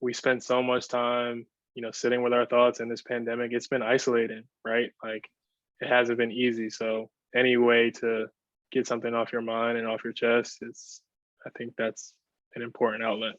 we spend so much time, sitting with our thoughts in this pandemic. It's been isolating, right? Like it hasn't been easy. So any way to get something off your mind and off your chest, I think that's an important outlet.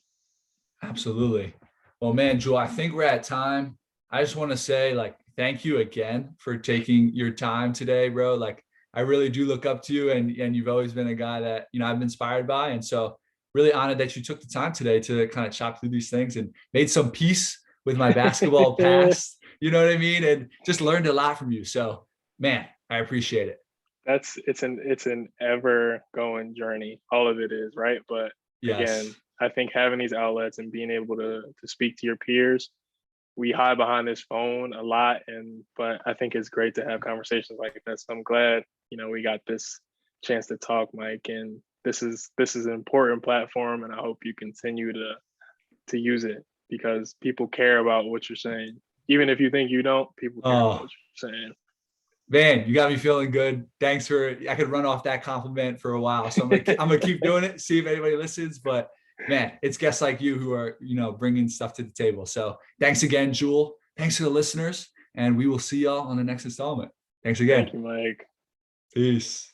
absolutely. Well, man, Jule, I think we're at time. I just want to say, like, thank you again for taking your time today, bro. Like, I really do look up to you, and you've always been a guy that I've been inspired by, and so really honored that you took the time today to kind of chop through these things and made some peace with my basketball past. You know what I mean? And just learned a lot from you. So, man, I appreciate it. It's an ever going journey. All of it is, right? But Yes. again, I think having these outlets and being able to speak to your peers, we hide behind this phone a lot, but I think it's great to have conversations like that. So I'm glad, we got this chance to talk, Mike, and this is an important platform, and I hope you continue to use it, because people care about what you're saying. Even if you think you don't, people care about Oh, what you're saying. man, you got me feeling good. Thanks for, I could run off that compliment for a while. So I'm gonna keep doing it, see if anybody listens. But man, it's guests like you who are, bringing stuff to the table. So thanks again, Jule. Thanks to the listeners, and we will see y'all on the next installment. Thanks again. Thank you, Mike. Peace.